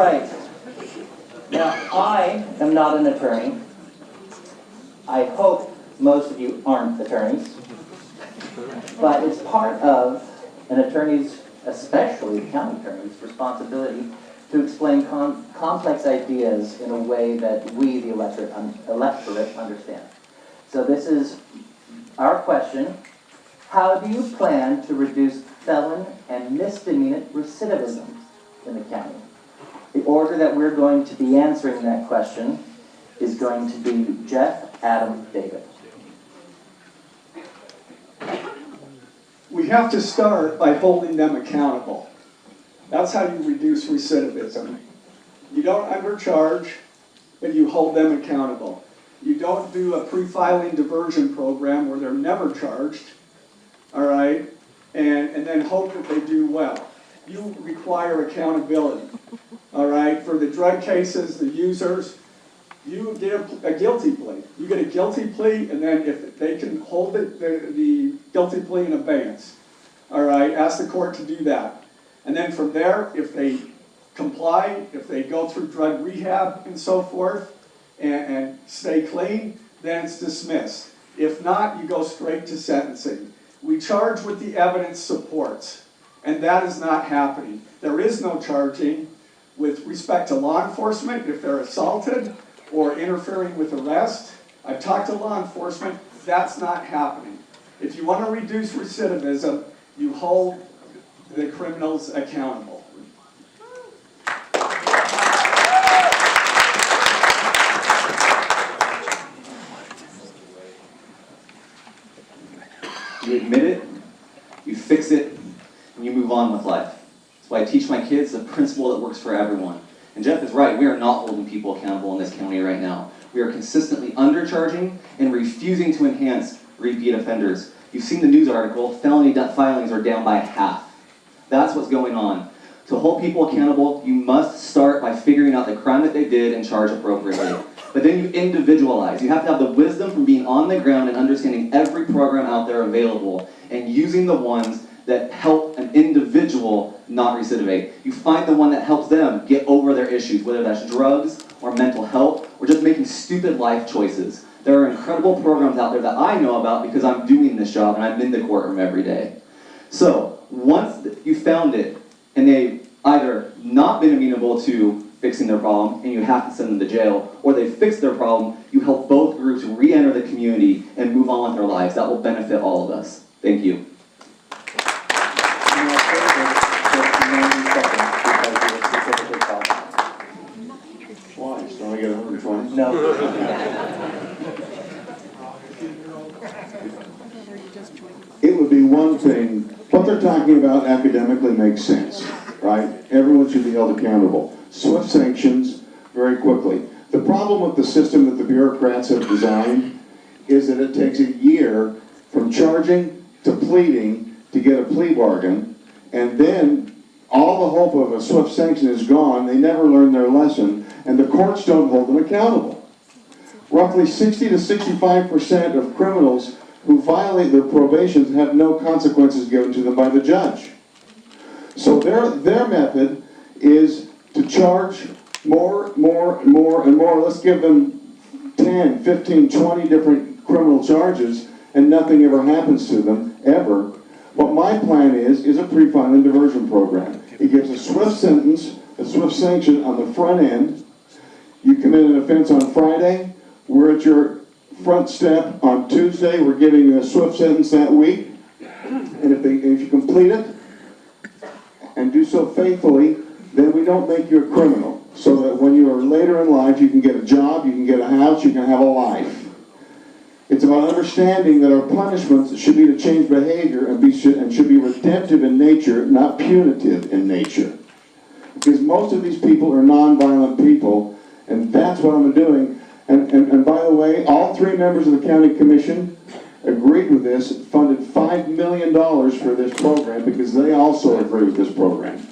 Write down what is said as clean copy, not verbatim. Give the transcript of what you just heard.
right. Now, I am not an attorney. I hope most of you aren't attorneys. But it's part of an attorney's, especially a county attorney's, responsibility to explain complex ideas in a way that we, the electorate, understand. So this is our question. How do you plan to reduce felon and misdemeanor recidivism in the county? The order that we're going to be answering that question is going to be Jeff, Adam, David. We have to start by holding them accountable. That's how you reduce recidivism. You don't undercharge, but you hold them accountable. You don't do a pre-filing diversion program where they're never charged, all right, and then hope that they do well. You require accountability, all right? For the drug cases, the users, you get a guilty plea. You get a guilty plea, and then if they can hold the guilty plea in abeyance, all right, ask the court to do that. And then from there, if they comply, if they go through drug rehab and so forth, and stay clean, then it's dismissed. If not, you go straight to sentencing. We charge what the evidence supports, and that is not happening. There is no charging with respect to law enforcement if they're assaulted or interfering with arrest. I've talked to law enforcement, that's not happening. If you want to reduce recidivism, you hold the criminals accountable. You admit it, you fix it, and you move on with life. That's why I teach my kids a principle that works for everyone. And Jeff is right, we are not holding people accountable in this county right now. We are consistently undercharging and refusing to enhance repeat offenders. You've seen the news article, felony filings are down by half. That's what's going on. To hold people accountable, you must start by figuring out the crime that they did and charge appropriately. But then you individualize. You have to have the wisdom from being on the ground and understanding every program out there available and using the ones that help an individual not recidivate. You find the one that helps them get over their issues, whether that's drugs or mental health or just making stupid life choices. There are incredible programs out there that I know about because I'm doing this job and I'm in the courtroom every day. So once you found it and they've either not been amenable to fixing their problem and you have to send them to jail, or they fix their problem, you help both groups re-enter the community and move on with their lives. That will benefit all of us. Thank you. Twice, don't I get 120? No. It would be one thing, what they're talking about academically makes sense, right? Everyone should be held accountable. Swift sanctions very quickly. The problem with the system that the bureaucrats have designed is that it takes a year from charging to pleading to get a plea bargain, and then all the hope of a swift sanction is gone. They never learn their lesson, and the courts don't hold them accountable. Roughly 60 to 65% of criminals who violate their probations have no consequences given to them by the judge. So their method is to charge more. Let's give them 10, 15, 20 different criminal charges and nothing ever happens to them, ever. What my plan is a pre-filing diversion program. It gives a swift sentence, a swift sanction on the front end. You commit an offense on Friday, we're at your front step on Tuesday, we're giving you a swift sentence that week. And if you complete it and do so faithfully, then we don't make you a criminal. So that when you are later in life, you can get a job, you can get a house, you can have a life. It's about understanding that our punishments should be to change behavior and should be redemptive in nature, not punitive in nature. Because most of these people are nonviolent people, and that's what I'm doing. And by the way, all three members of the county commission agreed with this, funded $5 million for this program because they also agree with this program.